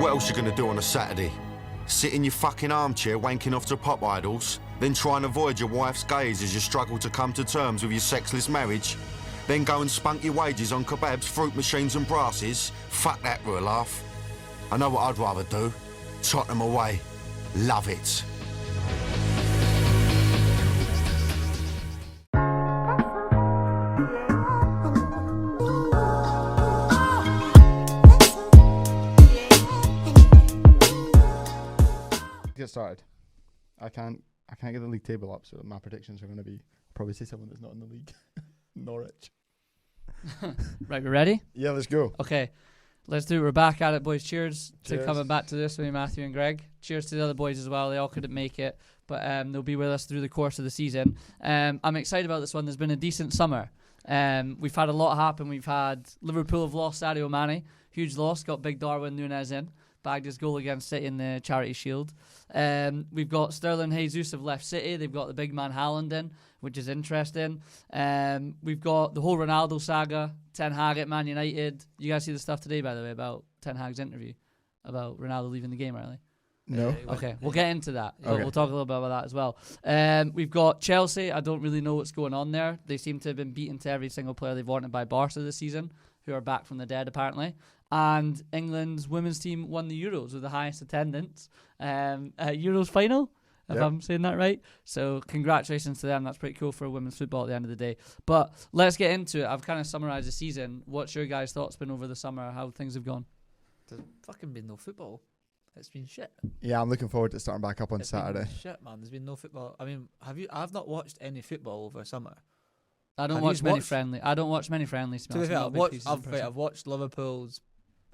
What else you gonna do on a Saturday? Sit in your fucking armchair wanking off to pop idols, then try and avoid your wife's gaze as you struggle to come to terms with your sexless marriage? Then go and spunk your wages on kebabs, fruit machines and brasses? Fuck that for a laugh. I know what I'd rather do. Tottenham away. Love it. Get started. I can't get the league table up, so my predictions are going to be probably say someone that's not in the league. Norwich. Right, we ready? Yeah, let's go. Okay, let's do it. We're back at it, boys. Cheers to Cheers. coming back to this with me, Matthew and Greg. Cheers to the other boys as well. They all couldn't make it, but they'll be with us through the course of the season. I'm excited about this one. There's been a decent summer. We've had a lot happen. We've had Liverpool have lost Sadio Mane. Huge loss. Got big Darwin Núñez in. Bagged his goal against City in the Charity Shield. We've got Sterling Jesus have left City. They've got the big man Haaland in, which is interesting. We've got the whole Ronaldo saga, Ten Hag at Man United. You guys see the stuff today, by the way, about Ten Hag's interview about Ronaldo leaving the game early? No. Okay, we'll get into that. Okay. We'll talk a little bit about that as well. We've got Chelsea. I don't really know what's going on there. They seem to have been beaten to every single player they've wanted by Barca this season, who are back from the dead apparently. And England's women's team won the Euros with the highest attendance. Euros final, if I'm saying that right. So congratulations to them. That's pretty cool for women's football at the end of the day. But let's get into it. I've kind of summarised the season. What's your guys' thoughts been over the summer? How things have gone? There's fucking been no football. It's been shit. Yeah, I'm looking forward to starting back up on It's been Saturday. shit, man. There's been no football. I mean, I've not watched any football over summer. I don't Have watch you many watched- friendly. I don't watch many friendlies. To be fair, I've watched Liverpool's.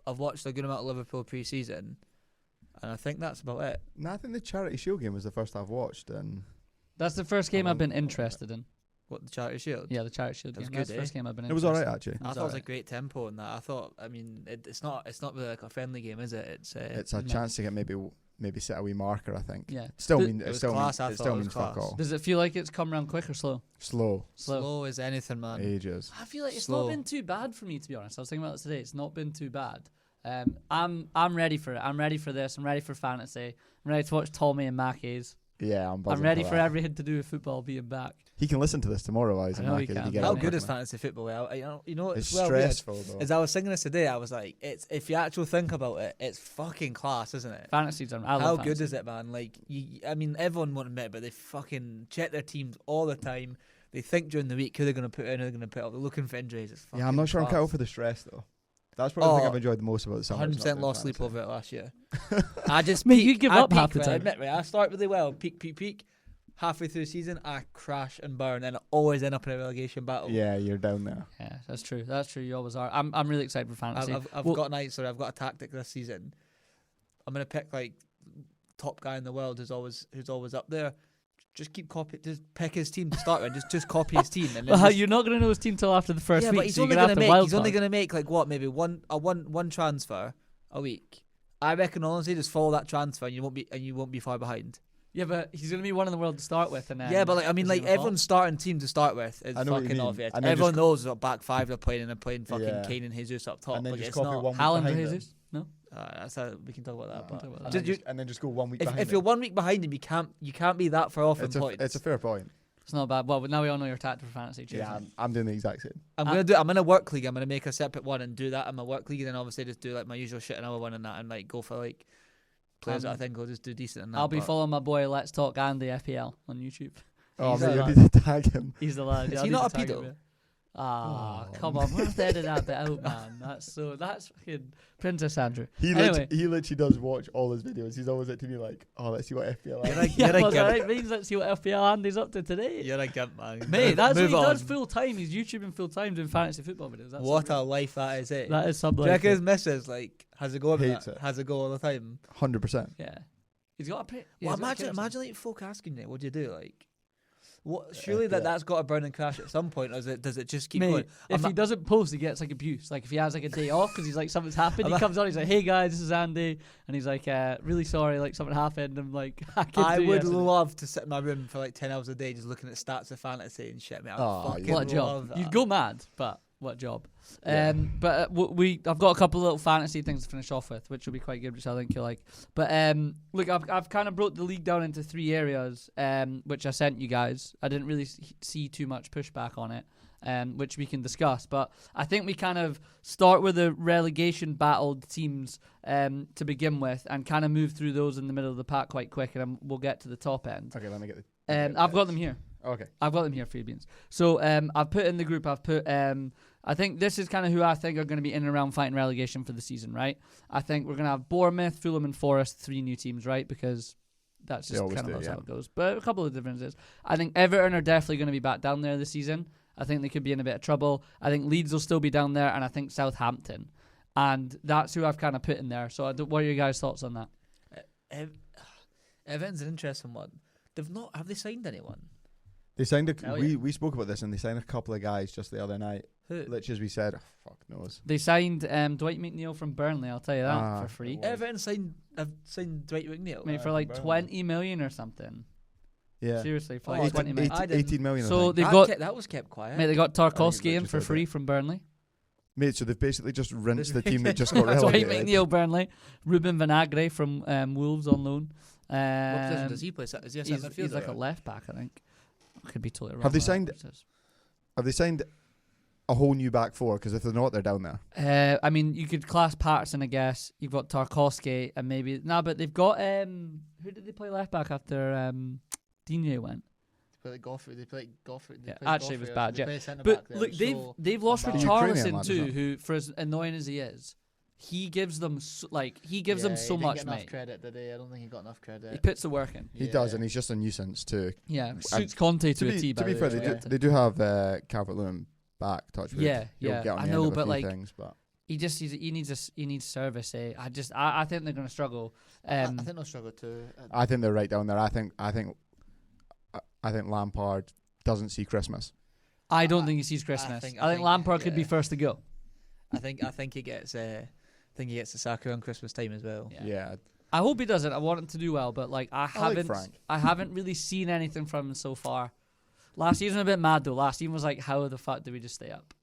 I've watched a good amount of Liverpool pre-season, and I think that's about it. No, I think the Charity Shield game was the first I've watched, and That's the first game I've been interested in. What, the Charity Shield? Yeah, the Charity Shield That was game. That's good, the first eh? game I've been it was interested alright actually. I It's thought it was a alright. great tempo in that. I thought, I mean, it's not really like a friendly game, is it? It's It's a No. chance to get maybe set a wee marker. I think. Yeah. Still Th- mean It it was still class, mean, I it thought still it was means fuck class. all. Does it feel like it's come around quick or slow? Slow. slow as anything, man. Ages. I feel like it's Slow. not been too bad for me, to be honest. I was thinking about this today. It's not been too bad. I'm ready for it. I'm ready for this. I'm ready for fantasy. I'm ready to watch Tommy and Mackey's. Yeah, I'm buzzing. I'm ready for that. everything to do with football being back. He can listen to this tomorrow, while he's I in know he Mackey. can. You get How it. good is fantasy football? You know, It's well weird. stressful though. As I was thinking this today, I was like, it's if you actually think about it, it's fucking class, isn't it? Fantasy's on. How good is it, man? Like, I mean, everyone won't admit it, but they fucking check their teams all the time. They think during the week who they're going to put in, who they're going to put up. They're looking for injuries. It's Yeah, I'm not sure I'm cut class. out for the stress though. That's probably the thing Oh, I've enjoyed the most about the summer. 100% lost sleep over it last year. I just Mate, peak. you give I up half peak, the time. I admit, right? I start really well, peak. Halfway through the season, I crash and burn, and I always end up in a relegation battle. Yeah, you're down there. Yeah, that's true. That's true. You always are. I'm really excited for fantasy. I've Well- got I've got a tactic this season. I'm gonna pick like top guy in the world who's always up there. Just just pick his team to start with. Just copy his team. And then Well, just- you're not going to know his team till after the first yeah, week. but he's so only you're gonna gonna make have to he's only wildcard. gonna make like what, maybe one transfer a week. I reckon honestly, just follow that transfer and you won't be far behind. Yeah, but he's going to be one in the world to start with, and then Yeah, but like I mean, is he like gonna fall? everyone's starting team to start with is I know what you fucking mean. obvious. And then Everyone just- knows what back five they're playing, and they're playing fucking Yeah. Kane and Jesus up top. And then Like, just it's copy not. one week Haaland or behind them. Jesus? No. That's how we can talk about that. Yeah, we can but talk about And that. Just- then just go 1 week behind if you're them. 1 week behind him, you can't be that far off in It's points. a fair point. It's not bad. Well, but now we all know your tactic for fantasy. Cheers, Yeah, mate. I'm doing the exact same. I'm in a work league. I'm gonna make a separate one and do that in my work league, and then obviously just do like my usual shit another one and that, and like go for like players that I think will just do decent. In that, I'll be but- following my boy Let's Talk Andy FPL on YouTube. Oh, He's mate, a you lad. need to tag him. He's the lad. Is Yeah, he I not need a to tag him, pedo? yeah. Ah, Oh, come on. We'll have to edit that bit out, man. That's fucking Princess Andrew. He Anyway. literally does watch all his videos. He's always like to me like, oh, let's see what FPL You're is. like, Yeah, you're a well, gimp. alright, means let's see what FPL Andy's up to today. You're a gimp, man. Mate, that's what Move he does on. full time. He's YouTubing full time doing fantasy football videos. That's What some- a life that is, eh? That is some Do you reckon life. his missus like has a go at Hates that? it. Has a go all the time. 100%. Yeah. He's got a pretty. Well, imagine like folk asking you, what do you do? Like, what? Surely FPL. that's got to burn and crash at some point, or does it just keep Mate, going? if I'm he doesn't post, he gets like abuse. Like if he has like a day off because he's like something's happened, he comes on, he's like, "Hey guys, this is Andy," and he's like, "Really sorry, like something happened." I'm like, I would yesterday." love to sit in my room for like 10 hours a day just looking at stats of fantasy and shit, mate. Oh, I yeah. fucking What a love job! that. You'd go mad, but What job? Yeah. But I've got a couple of little fantasy things to finish off with, which will be quite good, which I think you'll like. But look, I've kind of broke the league down into 3 areas, which I sent you guys. I didn't really see too much pushback on it, which we can discuss. But I think we kind of start with the relegation battled teams to begin with, and kind of move through those in the middle of the pack quite quick, and we'll get to the top end. Okay, let me get I've got them here. Okay. I've got them here, Fabians. So I've put in the group, I think this is kind of who I think are going to be in and around fighting relegation for the season, right? I think we're going to have Bournemouth, Fulham and Forest, 3 new teams, right? Because that's just kind of how it goes. But a couple of differences. I think Everton are definitely going to be back down there this season. I think they could be in a bit of trouble. I think Leeds will still be down there, and I think Southampton. And that's who I've kind of put in there. So what are your guys' thoughts on that? Everton's an interesting one. Have they signed anyone? They signed we spoke about this, and they signed a couple of guys just the other night. Who? Literally, as we said, fuck knows. They signed Dwight McNeil from Burnley, I'll tell you that, for free. Everton have signed Dwight McNeil. Mate, for like 20 million or something. Yeah. Seriously, for like 20 million. 18 million. So they've that was kept quiet. Mate, they got Tarkowski in for free from Burnley. Mate, so they've basically just rinsed the team that just got Dwight relegated. McNeil, Burnley. Ruben Vinagre from Wolves on loan. What position does he play? Is he a centre he's like fielder? a left back, I think. I could be totally wrong. Have they signed a whole new back four? Because if they're not, they're down there. I mean, you could class Patterson, I guess. You've got Tarkowski and maybe... but they've got... who did they play left back after Digne went? They played Goffrey. Yeah, actually, it was bad, yeah. But look, they've lost Richarlison too, who, for as annoying as he is, he gives them so much, get mate. Credit today. I don't think he got enough credit. He puts the work in. He does, and he's just a nuisance too. Yeah, suits Conte to a T. To be fair, they do have Calvert-Lewin back. Touch wood. Yeah. Get on I the know, end of a but few like things, but he needs service. I think they're going to struggle. I think they'll struggle too. I think they're right down there. I think Lampard doesn't see Christmas. I don't think he sees Christmas. I think Lampard could be first to go. I think he gets the sack around Christmas time as well. Yeah. I hope he does it. I want him to do well, but like I Frank. haven't really seen anything from him so far. Last season was a bit mad though. Last season was like, how the fuck did we just stay up?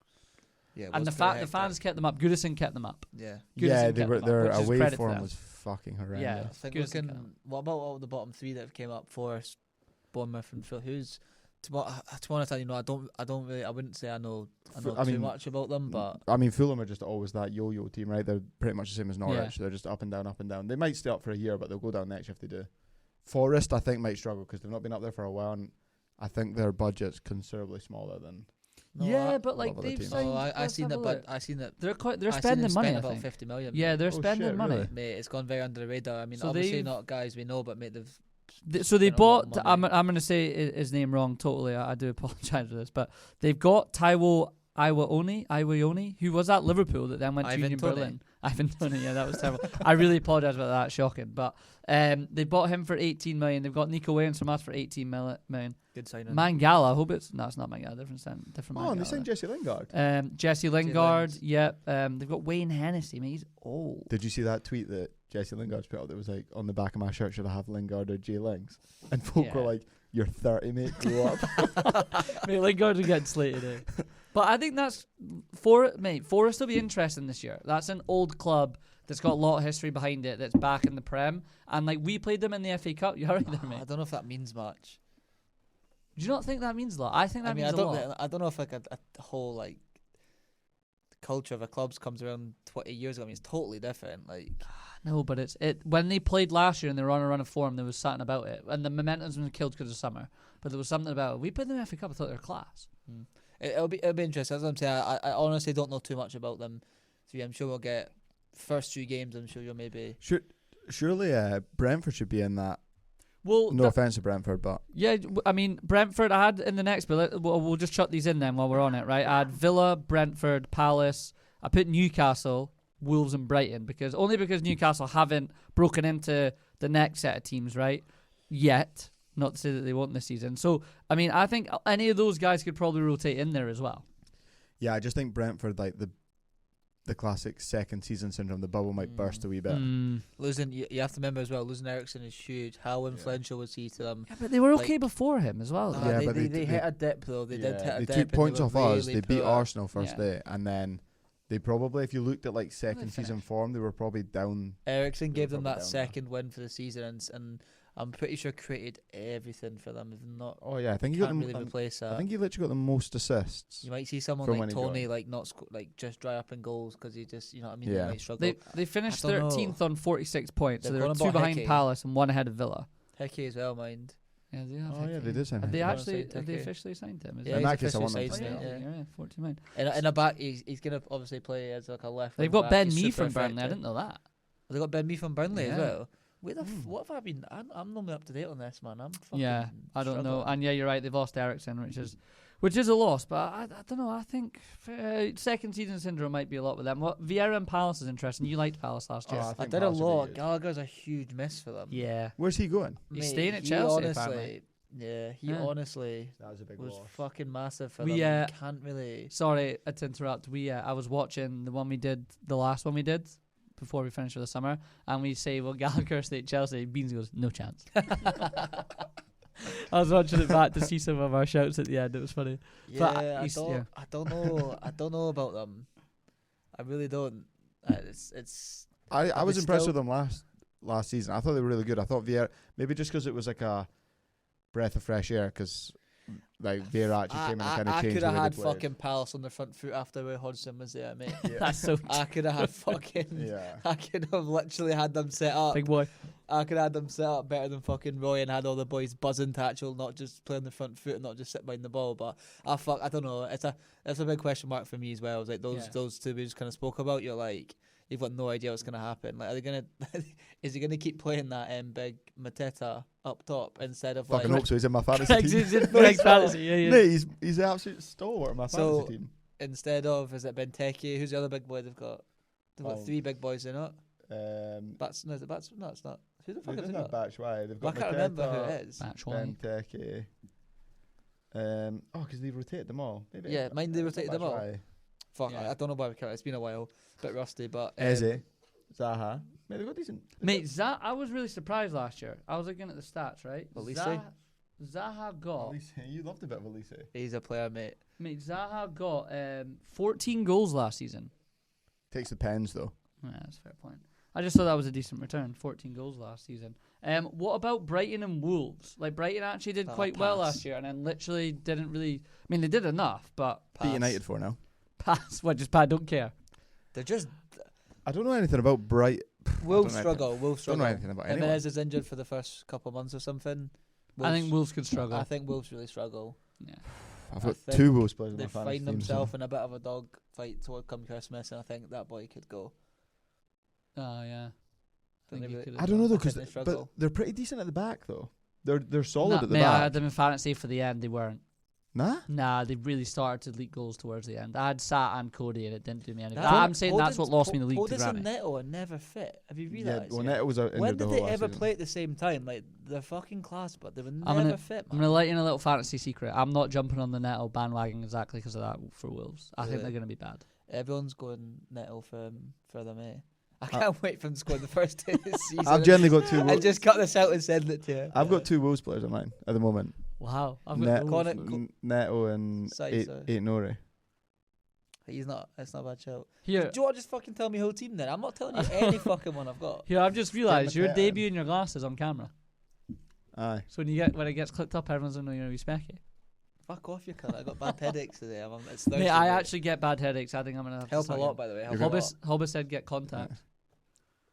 Yeah, and the fans kept them up. Goodison kept them up. Yeah. Their away credit form to was fucking horrendous. Yeah. I think what about all the bottom 3 that have came up? Forest, Bournemouth, and Phil. Who's to be honest, I wouldn't say I know too much about them, but I mean, Fulham are just always that yo-yo team, right? They're pretty much the same as Norwich. They're just up and down, up and down. They might stay up for a year, but they'll go down next year if they do. Forest, I think, might struggle because they've not been up there for a while, and I think their budget's considerably smaller than. But like they've signed. I seen that. They're spending money. I about think 50 million. Yeah, they're spending money. Really? Mate, it's gone very under the radar. I mean, So obviously not guys we know, but mate, They spent a lot bought. of I'm money. going to say his name wrong totally. I do apologize for this, but they've got Taiwo Iwaoni, who was at Liverpool that then went to Ivan Union Toney. Berlin. Ivan Toney, yeah, that was terrible. I really apologize about that. Shocking, but they bought him for 18 million. They've got Nico Williams from us for 18 million. Good signing. Mangala, I hope it's not Mangala. Different. Oh, and they signed Jesse Lingard. Jesse Lingard. Yep. They've got Wayne Hennessy. Mate, he's old. Did you see that tweet that Jesse Lingard's put out that was like, on the back of my shirt, should I have Lingard or J Lings? And folk were like, you're 30, mate, grow up. Mate, Lingard will get slated. But I think that's Forest will be interesting this year. That's an old club that's got a lot of history behind it. That's back in the Prem, and like we played them in the FA Cup. You're right there, mate. I don't know if that means much. Do you not think that means a lot? I think that means a lot. I don't know if like a whole like culture of a club's comes around 20 years ago. I mean, it's totally different. Like no, but it's when they played last year and they were on a run of form, there was something about it, and the momentum's been killed because of summer. But there was something about it. We played them in the FA Cup. I thought they were class. It'll be interesting. As I'm saying, I honestly don't know too much about them. So yeah, I'm sure we'll get first 2 games. I'm sure you'll maybe. Surely Brentford should be in that. Well, no offense to Brentford, but yeah, I mean Brentford. I had in the next, but we'll just chuck these in then while we're on it, right? I had Villa, Brentford, Palace. I put Newcastle, Wolves, and Brighton because Newcastle haven't broken into the next set of teams, right? Yet, not to say that they won't this season. So, I mean, I think any of those guys could probably rotate in there as well. Yeah, I just think Brentford, like the classic second season syndrome. The bubble might burst a wee bit. Losing, you have to remember as well. Losing Ericsson is huge. How influential was he to them? Yeah, but they were okay Like- before him as well. Yeah, they, but they, they- hit a dip though. They did hit a They dip. took points and off they were us. really They beat poor. Arsenal first Yeah. day, and then they probably, if you looked at like second season finished? form, they were probably down. Ericsson They were gave them probably that down there. second win for the season, and I'm pretty sure created everything for them. If not, Oh yeah, I think he got can't them. really replace that. I think he literally got the most assists. You might see someone from like when he Tony joined. like not like just dry up in goals because he just, you know what I mean. Yeah. They might struggle. They finished I don't know. 13th on 46 points, so They've they were gone 2 about behind Hickey. Palace and 1 ahead of Villa. Hickey as well, mind. Yeah, they have Oh yeah, Hickey. they did sign Have they him. Yeah. actually? Signed Have they Hickey. officially signed him? Is Yeah, it? In he's that case, I officially want them signed to it, sign yeah. Yeah, 49. In a back, he's gonna obviously play as like a left. They've wing got back. Ben He's Mee super from Burnley. I effective. didn't know that. They got Ben Mee from Burnley as Yeah. well. Where the what have I been? I'm normally up to date on this, man. I'm fucking Yeah, I don't know. struggling. And yeah, you're right. They've lost Ericsson, which is a loss. But I don't know. I think second season syndrome might be a lot with them. What Vieira and Palace is interesting. You liked Palace last year. Oh, I I think did a Palace will be lot. good. Gallagher's a huge miss for them. Yeah, Where's he going? He's Mate, staying at he Chelsea, Honestly, apparently. yeah, he Yeah. honestly That was a big was loss. fucking massive for We, them. You can't really. sorry to interrupt. I was watching the last one we did before we finished for the summer, and we say, well, Gallagher stay at Chelsea. Beans goes, no chance. I was watching it back to see some of our shouts at the end. It was funny. But Yeah, he's- yeah. I don't know. I don't know about them. I really don't. It's. I But was they impressed still- with them last season. I thought they were really good. I thought Vieira, maybe just because it was like a breath of fresh air, because like Vieira actually came in and kind of I changed could the have way had they played. fucking Palace on the front foot after Roy Hodgson was there, mate. Yeah. That's so I could have had fucking. Yeah. I could have literally had them set up. big boy. I could have had them set up better than fucking Roy and had all the boys buzzing to actual, not just play on the front foot and not just sit behind the ball. But I don't know. It's a big question mark for me as well. It's like those two we just kind of spoke about. You're like, you've got no idea what's gonna happen. Like, are they gonna? Is he gonna keep playing that big Mateta up top instead of Fucking like? hope so. He's in my fantasy Greg's team. in No, Greg's he's not. fantasy. Yeah. Mate, he's the absolute stalwart of my So- fantasy team. Instead of, is it Benteke? Who's the other big boy they've got? They've got Oh. 3 big boys in it. Is No, it's not. Who the fuck it have they not got? Batshuayi? They've I got can't remember who Mateta, it is. Batshuayi. Benteke. Because they rotate them all. Maybe Yeah, mind they it's not rotated them all. Batshuayi. Fuck, Yeah. I don't know why we count. It's been a while. Bit rusty, but Eze, Zaha. Mate, they've got decent. Mate, I was really surprised last year. I was looking at the stats, right? Elise? Zaha got Elise, you loved a bit of Elise. he's a player, mate. Zaha got 14 goals last season. Takes the pens though. Yeah, that's a fair point. I just thought that was a decent return. 14 goals last season. What about Brighton and Wolves? Like, Brighton actually did quite well pass. last year, and then literally didn't really. I mean, they did enough, but Beat United for now. pass. What? Just I don't care. They're just I don't know anything about Bright. Wolves know struggle. Wolves Don't know struggle. anything about anyone. Jimenez is injured for the first couple of months or something. I think Wolves could struggle. I think Wolves really struggle. Yeah. I've I got think 2 Wolves players in They my fantasy find team. themselves in a bit of a dog fight toward come Christmas, and I think that boy could go. Oh yeah. Don't Think they he re- could I have don't know done. though, I think because they but struggle. they're pretty decent at the back though. They're solid Nah, at the mate, I back. had them in fantasy for the end. They weren't. Nah. Nah, they really started to leak goals towards the end. I had Sat and Cody, and it didn't do me any good. That- I'm saying that's what lost me the league to Podence and Granny. Neto are never fit. Have you Yeah, realised? well, Neto was out injured When the did whole they last ever season. play at the same time? Like, they're fucking class, but they were I'm never gonna- fit, I'm man. going to let you in a little fantasy secret. I'm not jumping on the Neto bandwagon exactly because of that for Wolves. I think Really? they're going to be bad. Everyone's going Neto for them, eh? I can't wait for them to score the first two this season. I've generally got 2 I Wolves. just cut this out and send it to you. I've got 2 Wolves players of mine at the moment. Wow. I've Net- got Con- Wolves. Neto and Size, sorry. Nori. He's not. That's not a bad shout. Here, Do you want to just fucking tell me whole team then? I'm not telling you any fucking one I've got. I've just realised you're McKenna. debuting your glasses on camera. Aye. So when it gets clicked up, everyone's going to know you're specky. Fuck off, you cunt. I got bad headaches today. It's Thursday, Mate, I mate. actually get bad headaches. I think I'm going to have help to a start lot, by the way. Help You're a gonna- lot. Hobbes said get contact.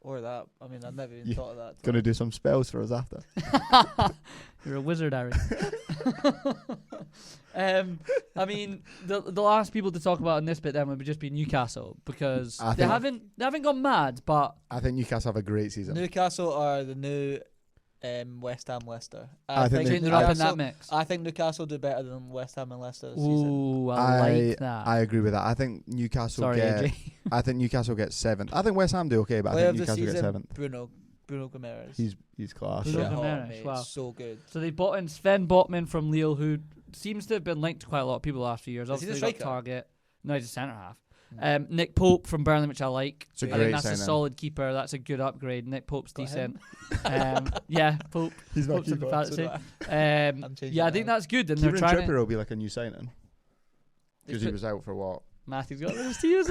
Or that. I mean, I've never even You- thought of that. Gonna do some spells for us after. You're a wizard, Harry. I mean, the last people to talk about in this bit then would just be Newcastle because I they think- haven't gone mad, but I think Newcastle have a great season. Newcastle are the new West Ham Leicester. I think they're they- up in that mix. I think Newcastle do better than West Ham and Leicester this season. Ooh, I like that. I agree with that. I think Newcastle Sorry, get. AJ. I think Newcastle gets 7th. I think West Ham do okay, but Player I of think the Newcastle gets season, 7th. Bruno Guimaraes. He's class. Bruno Yeah. Guimaraes, mate, wow. so good. So they bought in Sven Botman from Lille, who seems to have been linked to quite a lot of people the last few years. Is he the Obviously, they got striker? Target. No, he's a centre half. Nick Pope from Burnley, which I like. It's a I great think that's signing. a solid keeper. That's a good upgrade. Nick Pope's Got decent. Yeah, Pope. He's not Pope's in the keeper. fantasy. I'm changing Yeah, I it think now. that's good. And they're Kieran trying Trippier to. will be like a new signing because he put- was out for what? Matthew's got those to use.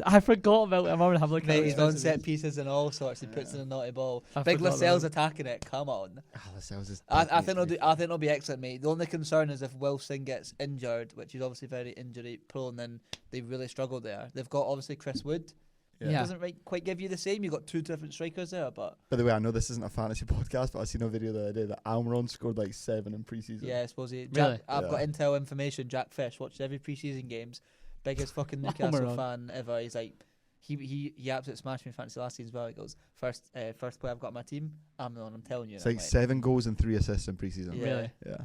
I forgot about it. I'm going to have a look at Mate, it. he's on set pieces and all sorts. He puts in a naughty ball. I Big forgot Lascelles about attacking it. Come on. Lascelles is I think they'll do. I think they'll be excellent, mate. The only concern is if Wilson gets injured, which is obviously very injury prone, then they really struggle there. They've got obviously Chris Wood. Yeah. Doesn't quite give you the same. You've got two different strikers there, but By the way, I know this isn't a fantasy podcast, but I seen a video the other day that Almiron scored like 7 in pre-season. yeah, I suppose he. Really? I've got intel information. Jack Fish watched every preseason games. Biggest fucking Newcastle Almiron. fan ever. He's like, he absolutely smashed me in fantasy last season as well. He goes first player I've got on my team. Almiron, I'm telling you. It's And I'm like 7 goals and 3 assists in pre-season. Yeah. Really? Yeah.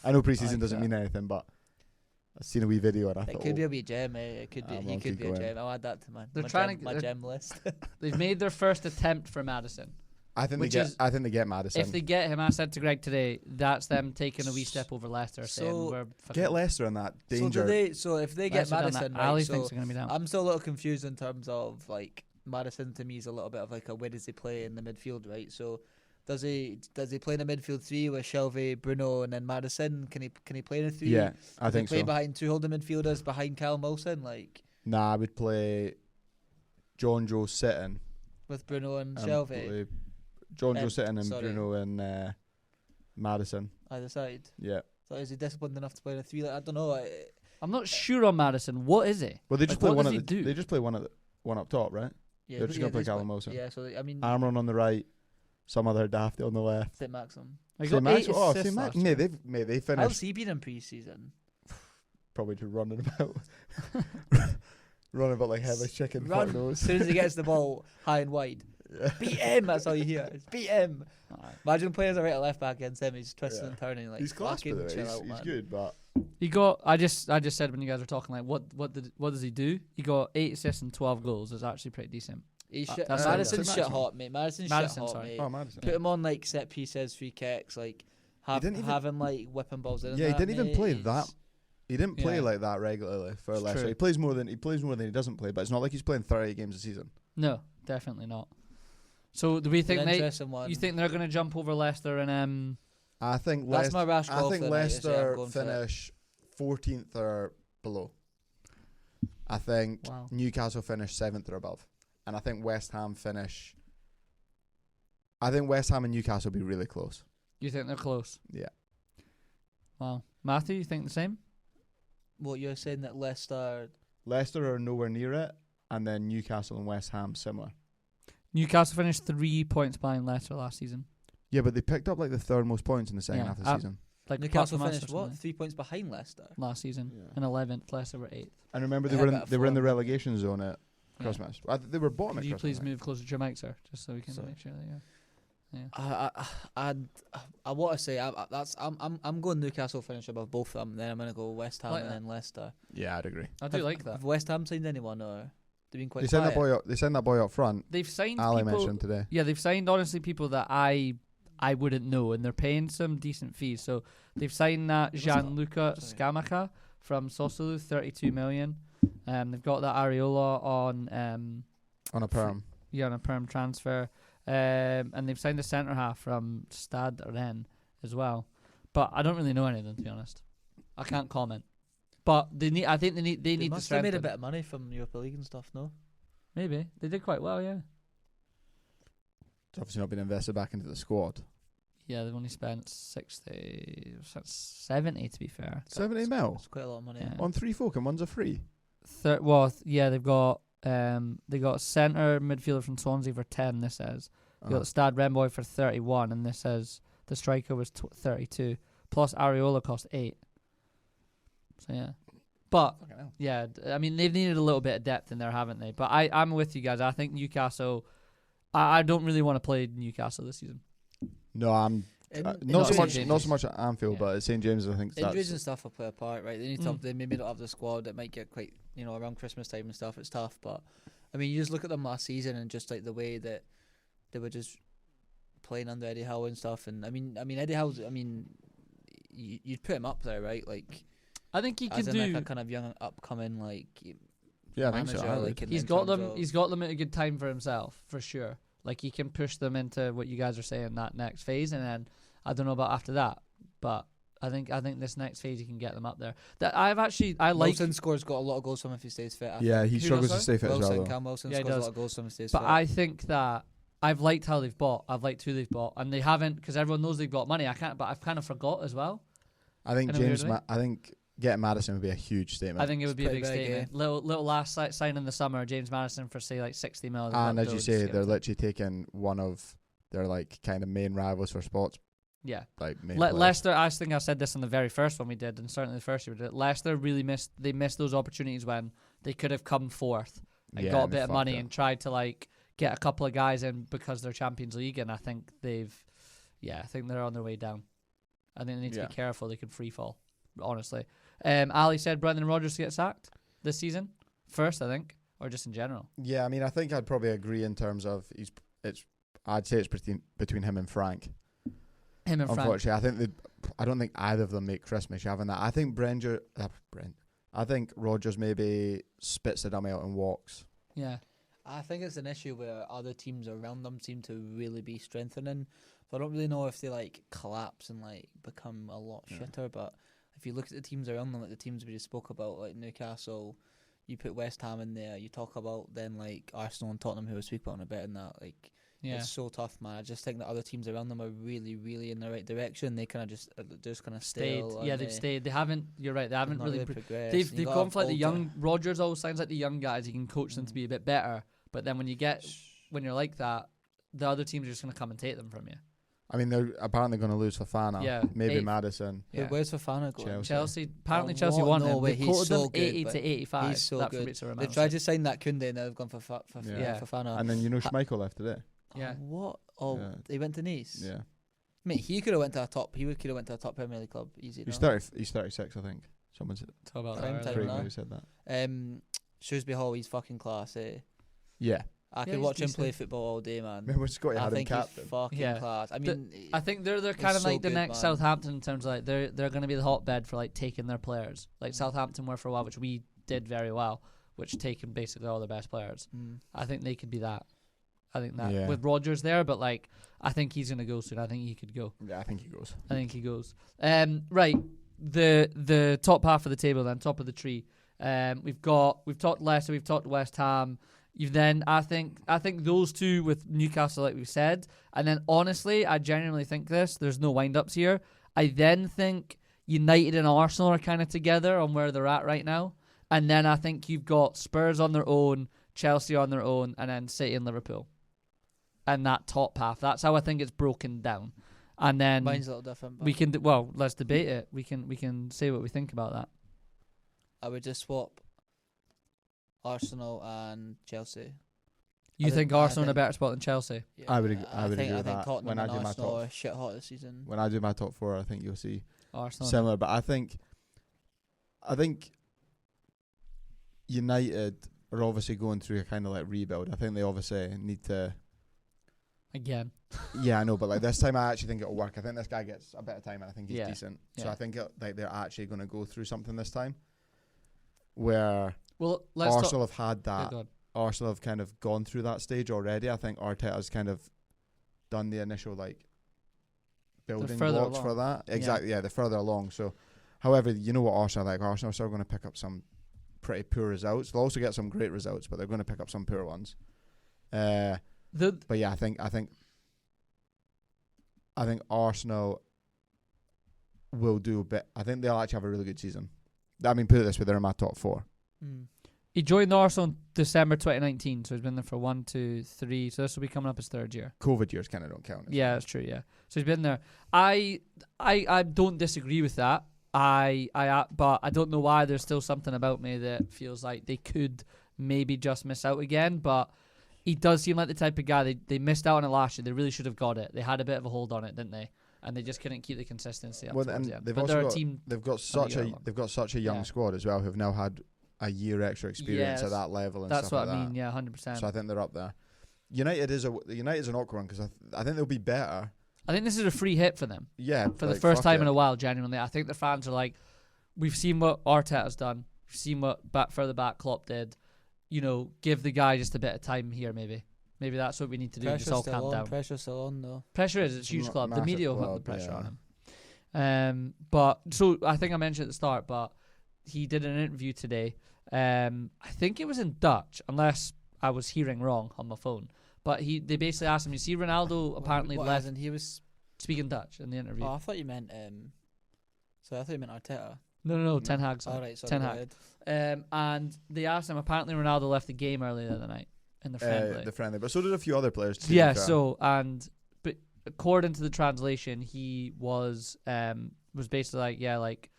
I know pre-season like doesn't that. mean anything, but I seen a wee video and I It thought, could be a wee gem. It could be. Almiron He could could be a go in. gem. I'll add that to They're my trying gem, to- my they're- gem list. They've made their first attempt for Madison. I think Which they get. is- I think they get Madison. If they get him, I said to Greg today, that's them taking a wee step over Leicester. Saying So, we're fucking Get Leicester in that danger. So if they get Leicester done Madison, that. right, Ali so thinks they're going to be down. I'm still a little confused in terms of like Madison to me is a little bit of like a where does he play in the midfield, right? So does he play in a midfield 3 with Shelby, Bruno, and then Madison? Can he play in a 3? Yeah, I Does he think play so. behind 2 holding midfielders behind Callum Wilson, like Nah, I would play John Joe sitting. with Bruno and Shelby play John Joe Um, sitting and sorry. Bruno and Madison. either side? Yeah. So is he disciplined enough to play in a 3? Like, I don't know. I'm not sure on Madison. What is it? Well, they just Like, play what one does at he the. do? They just play one up top, right? Yeah, They're just gonna play he's Callum Wilson. Yeah, so I mean, Amron on the right, some other dafty on the left. St. Maxim. He St. got 8 Maxwell- oh, assists St. last Max. year. They How's finished he been in pre-season? probably just running about, running about like headless chicken. Run. Fuck knows. As soon as he gets the ball high and wide, beat him. That's all you hear. It's beat him. Alright. Imagine playing as a right or left back against him. He's twisting Yeah. and turning like He's class, by fucking the way. chill out, He's man. good, but He got. I just said when you guys were talking, like, what does he do? He got 8 assists and 12 goals. It's actually pretty decent. He's Uh, shit. that's Madison's St. shit Maxim. hot, mate. Madison's Madison, shit hot, sorry. mate. oh, Madison. Put him on like set pieces, free kicks, like didn't even- having like whipping balls in. and Yeah, he that, didn't even mate. play He's- that. He didn't play Yeah. like that regularly for It's Leicester. true. He plays more than he doesn't play, but it's not like he's playing 30 games a season. No, definitely not. So do we It's an think they? interesting one. You think they're going to jump over Leicester and I think That's my rash I call think for the night, is, yeah, I'm Leicester going for it. finish 14th or below. I think Wow. Newcastle finish 7th or above, and I think West Ham finish. I think West Ham and Newcastle will be really close. you think they're close? Yeah. Wow, Matthew, you think the same? What you're saying that Leicester? Leicester are nowhere near it, and then Newcastle and West Ham similar. Newcastle finished 3 points behind Leicester last season. Yeah, but they picked up like the third most points in the second Yeah, half of the season. Like apart Newcastle from us or finished what? something. 3 points behind Leicester. Last season? Yeah. And 11th. Leicester were 8th. And remember, They they were had in that they were in the form. relegation zone at Yeah. Christmas. They were bottom Could at you Christmas. please move closer to your mic, sir, just so we can Sorry. make sure that you're. Yeah. I want to say I'm going Newcastle finish above both of them. Then I'm gonna go West Ham Like and that. then Leicester. Yeah, I'd agree. I do like that. Have West Ham signed anyone or they've been quite They sent quiet? that boy. They sent that boy up front. They've signed Ali people. mentioned today. Yeah, they've signed honestly people that I wouldn't know, and they're paying some decent fees. So they've signed that What's Gianluca Sorry. Scamacca from Sosolu, 32 million. They've got that Areola on On a perm. on a perm transfer, and they've signed a centre half from Stade Rennes as well. But I don't really know any of them, to be honest. I can't comment. But they need. I think they need. They need to must have strengthen. made a bit of money from Europa League and stuff. No, Maybe they did quite well. Yeah. It's obviously not been invested back into the squad. Yeah, they've only spent 70 to be fair. 70 mil it's quite a lot of money. Yeah. on 3 folk and one's a free. Yeah, they've got a centre midfielder from Swansea for 10. This says they got the Stade Renboy for 31, and this says the striker was 32. Plus Areola cost 8. So yeah, but Fucking hell. yeah, I mean they've needed a little bit of depth in there, haven't they? But I'm with you guys. I think Newcastle. I don't really want to play Newcastle this season. No, I'm In- not so St. much. James's. Not so much at Anfield, Yeah. but at St James's, I think Injuries and that's. stuff will play a part, right? They need to. Mm. They maybe don't have the squad. It might get quite, around Christmas time and stuff. It's tough, but I mean, you just look at them last season and just like the way that they were just playing under Eddie Howe and stuff. And I mean, Eddie Howe's. I mean, you'd put him up there, right? Like I think he as could in do. like a kind of young upcoming, like Yeah, I think so. manager. I would. Like He's got them at a good time for himself, for sure. Like he can push them into what you guys are saying, that next phase, and then I don't know about after that, but I think this next phase he can get them up there. I like Wilson scores got a lot of goals from if he stays fit. Yeah, he Who struggles does to stay fit as well. Wilson, Though. Cam Wilson Yeah, he scores a does. lot of goals from if he stays But fit. I think that I've liked how they've bought. I've liked who they've bought, and they haven't, because everyone knows they've got money. But I've kind of forgot as well. I think In a weird way. I think getting Madison would be a huge statement. I think it would be a pretty big big, statement. Little last sign in the summer, James Madison for say like 60 mil. and as you say, they're literally taking one of their like kind of main rivals for spots. Yeah. Like main Leicester, I think I said this on the very first one we did, and certainly the first year we did. Leicester really missed those opportunities when they could have come fourth and got a bit of money and tried to like get a couple of guys in because they're Champions League, and I think I think they're on their way down. I think they need to be careful. They could free fall, honestly. Ali said Brendan Rodgers to get sacked this season first, I think, or just in general. Yeah, I mean, I think I'd probably agree in terms of I'd say it's between him and Frank. Unfortunately, I don't think either of them make Christmas having that. I think I think Rodgers maybe spits the dummy out and walks. Yeah. I think it's an issue where other teams around them seem to really be strengthening. So I don't really know if they like collapse and like become a lot shitter. But if you look at the teams around them, like the teams we just spoke about, like Newcastle, you put West Ham in there. You talk about then like Arsenal and Tottenham, who we speak about in a bit, and that like it's so tough, man. I just think that other teams around them are really, really in the right direction. They kind of just kind of stayed. They've stayed. They haven't. You're right. They haven't really progressed. They've gone for like the young. Rodgers always sounds like the young guys. He can coach them to be a bit better. But then when you're like that, the other teams are just going to come and take them from you. I mean, they're apparently going to lose Fofana. Yeah, maybe Madison. Yeah. Where's Fofana going? Chelsea. Apparently, Chelsea won him. They he's quoted so them good, 80 to 85. He's so good. They tried to sign that Koundé, and now they've gone for Fofana. And then Schmeichel left today. Yeah. What? Oh, he went to Nice. Yeah. Mate, he could have went to a top. He could have went to a top Premier League club easy. He's 36, I think. Someone said. Talk about Prime that. time Right? now. Who said that? Shrewsbury Hall, he's fucking class, eh? Yeah. I could he's watch him decent. play football all day, man. Remember Scotty I had him think he's captain. fucking class. I mean, I think they're kind of so like the good, next man. Southampton in terms of like they're going to be the hotbed for like taking their players. Like Southampton were for a while, which we did very well, which taken basically all their best players. I think they could be that. I think that with Rodgers there, but like I think he's going to go soon. I think he could go. Yeah, I think he goes. Right, the top half of the table then, top of the tree. We've talked Leicester, we've talked West Ham. You've then I think those two with Newcastle, like we've said, and then honestly, I genuinely think there's no wind ups here. I then think United and Arsenal are kind of together on where they're at right now, and then I think you've got Spurs on their own, Chelsea on their own, and then City and Liverpool, and that top half. That's how I think it's broken down. And then mine's a little different. We can let's debate it. We can say what we think about that. I would just swap Arsenal and Chelsea. You think Arsenal in a better spot than Chelsea? Yeah, I would agree with think that. Tottenham When and I do my Arsenal top, are shit hot this season. when I do my top four, I think you'll see Arsenal similar. But I think United are obviously going through a kind of like rebuild. I think they obviously need to. again. Yeah, I know, but like this time, I actually think it'll work. I think this guy gets a bit of time, and I think he's Yeah. decent. So Yeah. I think they're actually going to go through something this time, where Well, let's Arsenal have had Yeah, that. go on. Arsenal have kind of gone through that stage already. I think Arteta's kind of done the initial like building further blocks along. for that. Exactly, yeah, they're further along. So, however, you know what Arsenal are like. Arsenal are still going to pick up some pretty poor results. They'll also get some great results, but they're going to pick up some poor ones. But yeah, I think Arsenal will do a bit. I think they'll actually have a really good season. I mean, put it this way, they're in my top four. He joined Arsenal in December 2019, so he's been there for 1, 2, 3. So this will be coming up his third year. COVID years kind of don't count. Yeah, that's true. Yeah, so he's been there. I don't disagree with that. But I don't know why. There's still something about me that feels like they could maybe just miss out again. But he does seem like the type of guy they missed out on it last year. They really should have got it. They had a bit of a hold on it, didn't they? And they just couldn't keep the consistency up. Well, towards and the end. they've But also they're a got, team. they've got such a young squad as well, who've now had a year extra experience at that level and that's stuff what like I mean. that. Yeah, 100%. So I think they're up there. United's an awkward one because I think they'll be better. I think this is a free hit for them. Yeah, For the first time in a while, genuinely. I think the fans are like, we've seen what Arteta's done. We've seen what further back Klopp did. give the guy just a bit of time here. Maybe that's what we need to do. Just all calm down. Pressure's still on though. Pressure is it's a huge club. The media will put the pressure yeah. on him. But so I think I mentioned at the start, but he did an interview today. I think it was in Dutch, unless I was hearing wrong on my phone. But they basically asked him. You see, Ronaldo apparently left. And he was speaking Dutch in the interview. Oh, I thought you meant. So I thought you meant Arteta. No. Ten Hag. All right, sorry. Ten Hag. And they asked him. Apparently, Ronaldo left the game earlier the other night in the friendly. But so did a few other players too. Yeah. But according to the translation, he was basically like,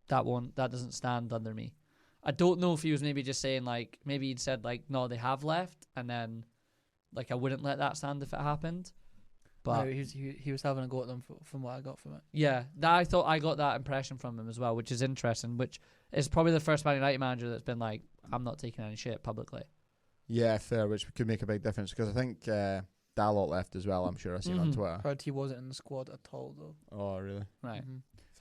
that doesn't stand under me. I don't know if he was maybe just saying maybe he'd said no, they have left, and then I wouldn't let that stand if it happened. But no, he was having a go at them from what I got from it. Yeah, I thought I got that impression from him as well, which is interesting. Which is probably the first Man United manager that's been I'm not taking any shit publicly. Yeah, fair, which could make a big difference because I think Dalot left as well. I'm sure I've seen on Twitter. Heard he wasn't in the squad at all though. Oh, really? Right.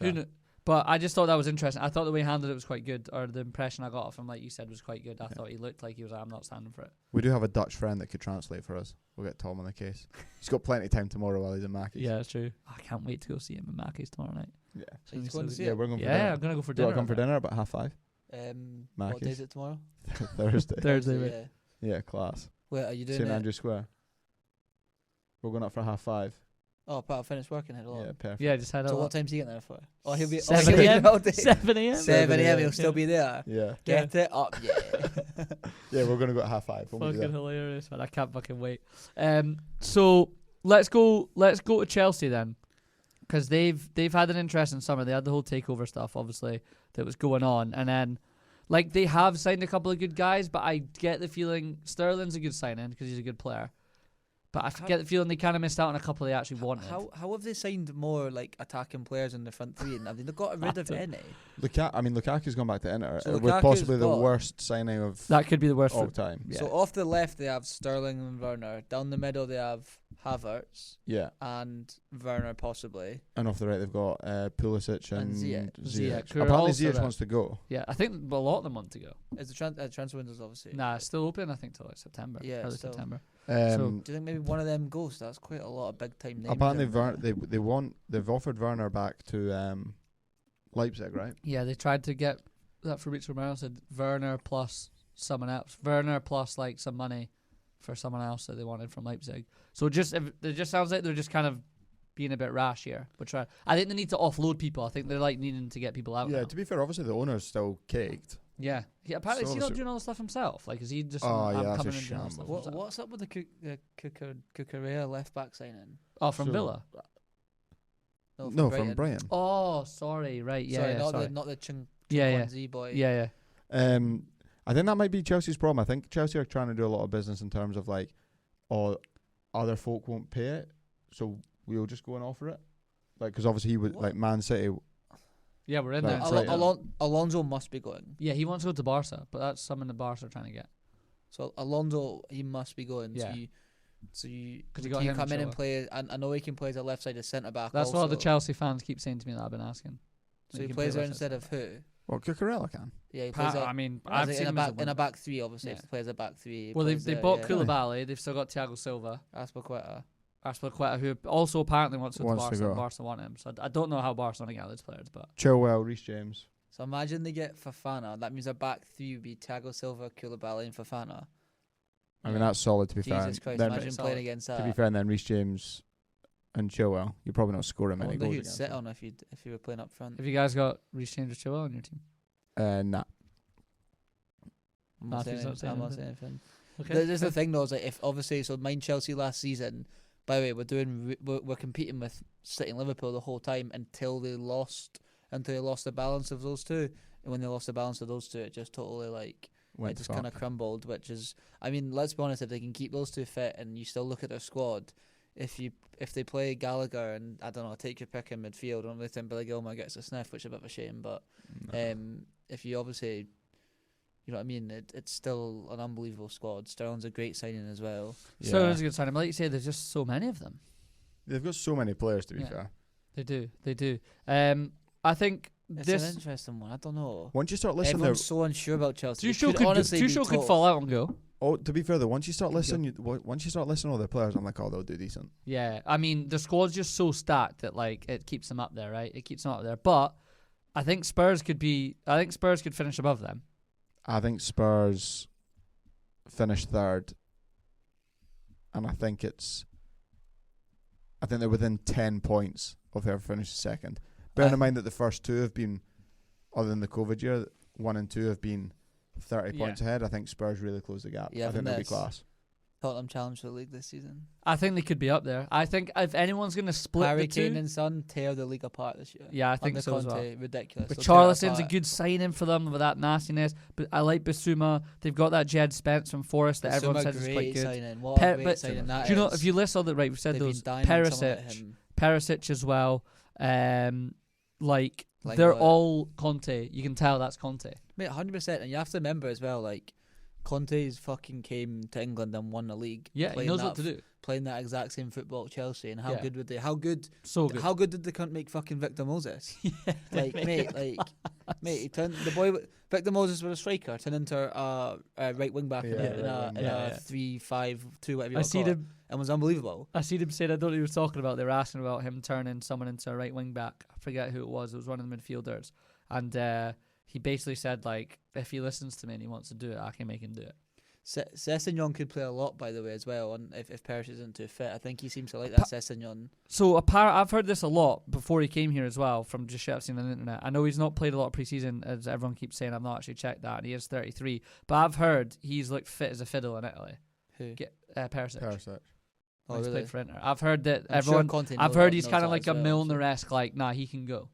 Mm-hmm. But I just thought that was interesting. I thought the way he handled it was quite good, or the impression I got of him, like you said, was quite good. I thought he looked like he was I'm not standing for it. We do have a Dutch friend that could translate for us. We'll get Tom on the case. He's got plenty of time tomorrow while he's in Mackey's. Yeah, that's true. I can't wait to go see him in Mackey's tomorrow night. Yeah. So he's going to see Yeah, it? we're going for Yeah, dinner. I'm going to go for Do you dinner. want to come for dinner about 5:30? What Mackey's. day is it tomorrow? Thursday. Thursday, mate. Yeah. Yeah, class. Wait, are you doing St it? Andrew Square. We're going up for 5:30. Oh, Pat, I'll finish working head along. Yeah, perfect. Yeah, just head So out. what time's he getting there for? Oh, he'll be 7 he'll be a.m. all day. 7 a.m. 7 a.m. He'll Yeah. still be there. Yeah. Get it up, yeah. Yeah, we're going to go at 5:30. Fucking hilarious, man. I can't fucking wait. So let's go to Chelsea then, because they've had an interesting summer. They had the whole takeover stuff, obviously, that was going on, and then they have signed a couple of good guys, but I get the feeling Sterling's a good signing because he's a good player. But I get the feeling they kind of missed out on a couple they actually wanted. How have they signed more attacking players in the front three? And have they not got rid of any? Lukaku's gone back to Inter. So with Lukaku's possibly the gone. worst signing of That could be the worst all for time. Yeah. So off the left they have Sterling and Werner. Down the middle they have Havertz Yeah. and Werner possibly. And off the right they've got Pulisic and Ziyech. Apparently Ziyech wants to go. Yeah, I think a lot of them want to go. Is the transfer window's obviously? Nah, it's still open, I think, till September. Yeah, early still. September. Do you think maybe one of them goes? That's quite a lot of big time names. Apparently in there. they've offered Werner back to Leipzig, right? Yeah, they tried to get that Fabrizio Romano said Werner plus someone else. Werner plus some money for someone else that they wanted from Leipzig. So it just sounds like they're just kind of being a bit rash here. But I think they need to offload people. I think they're needing to get people out. Yeah, now. to be fair, obviously the owner's still caked. Yeah. Apparently So is he not doing all the stuff himself? Is he just Oh, yeah, that's coming a and doing all the shambles. stuff What's himself? up with the Cucurella left back signing? Oh, from So- Villa. No, from Brighton. Oh, sorry. Right. Yeah. sorry, yeah, not sorry. the not the Chung Yeah, Z boy. yeah. I think that might be Chelsea's problem. I think Chelsea are trying to do a lot of business in terms of other folk won't pay it, so we'll just go and offer it. Because obviously he would What? Man City. Yeah, we're in Right, there. Brighton. Alonso must be going. Yeah, he wants to go to Barca, but that's something the Barca are trying to get. So Alonso, he must be going. Yeah. So you 'Cause you got can you him come in and and play? I know he can play as a left sided centre back. That's also. what the Chelsea fans keep saying to me that I've been asking. So That he can plays play there left instead side of who? Well, Cucurella can. Yeah, he plays. I mean, I've I've seen in him a back three. Obviously, Yeah. if he plays a back three. he Well, they plays bought yeah. Koulibaly. They've still got Thiago Silva, Aspilicueta. Aspilicueta, who also apparently wants to go to Wants to Barca. go. And Barca want him, so I don't know how Barca want to get those players, but Chilwell, Reece James. So imagine they get Fofana. That means a back three would be Thiago Silva, Koulibaly, and Fofana. I mean, that's solid to be fair. Jesus Christ! Then, Imagine solid. playing against that. to be fair, and then Reece James and Chilwell. You're probably not scoring I many wonder goals who'd against sit them. on if you were playing up front. have you guys got Reece James or Chilwell on your team? Nah. I'm not saying Matthew's not saying I'm not anything. saying anything. Okay. There's the thing though, is if obviously mind Chelsea last season. By the way, we're competing with City and Liverpool the whole time until they lost the balance of those two. And when they lost the balance of those two, it just totally Went it just fuck. kind of crumbled. Which is, I mean, let's be honest, if they can keep those two fit and you still look at their squad, if they play Gallagher and I don't know, take your pick in midfield, I don't really think Billy Gilmour gets a sniff, which is a bit of a shame. But if you obviously, you know what I mean, it's still an unbelievable squad. Sterling's a great signing as well. So it's a good signing. But like you say, there's just so many of them. They've got so many players, to be Yeah. fair. They do. I think It's this an interesting one. I don't know. Once you start listening, Everyone's so unsure about Chelsea. Tuchel could fall out and go. oh, to be fair though, once you start listening, to all their players, I'm like, oh, they'll do decent. Yeah, I mean the squad's just so stacked that like it keeps them up there, right? It keeps them up there. But I think Spurs could finish above them. I think Spurs finish third, and I think they're within 10 points of whoever finishes second. Bearing in mind that the first two have been, other than the COVID year, 1 and 2 have been 30 points ahead. I think Spurs really close the gap. Yeah, I think they'll be class. Tottenham challenge the league this season. I think they could be up there. I think if anyone's going to split Harry the two, Kane and Son tear the league apart this year. yeah, I think Under so as Conte, well. ridiculous. But They'll tear it Charlison's a apart. good signing for them with that nastiness. But I like Basuma. They've got that Jed Spence from Forest that everyone says is quite good. Signing. What a great but signing that do you know is. if you list all the right? We've said They've those been dining on someone like Perisic, him. Perisic as well. Like Like they're what? all Conte. You can tell that's Conte. Mate, 100%. And you have to remember as well, like, Conte's fucking came to England and won the league. Yeah, he playing knows that what to do. Playing that exact same football at Chelsea. And how Yeah. good would they? How good? So good. How good did they couldn't make fucking Victor Moses? Like, mate, he turned the boy. Victor Moses was a striker, turned into a right wing back in a 3-5-2, whatever you I want to seen call it, him. and was unbelievable. I seen him saying, I don't know what he was talking about. They were asking about him turning someone into a right wing back. I forget who it was. It was one of the midfielders. And he basically said, like, if he listens to me and he wants to do it, I can make him do it. Sessegnon could play a lot, by the way, as well. And if Perisic isn't too fit, I think he seems to like that Sessegnon. So I've heard this a lot before he came here as well from just shit I've seen on the internet. I know he's not played a lot of preseason, as everyone keeps saying. I've not actually checked that. And he is 33. But I've heard he's like fit as a fiddle in Italy. Who? Perisic. Oh, He's really? played for Inter. I've heard that I'm sure Conte I've knows heard that- he's knows kind of that like as a well, Milner-esque, like, nah, he can go.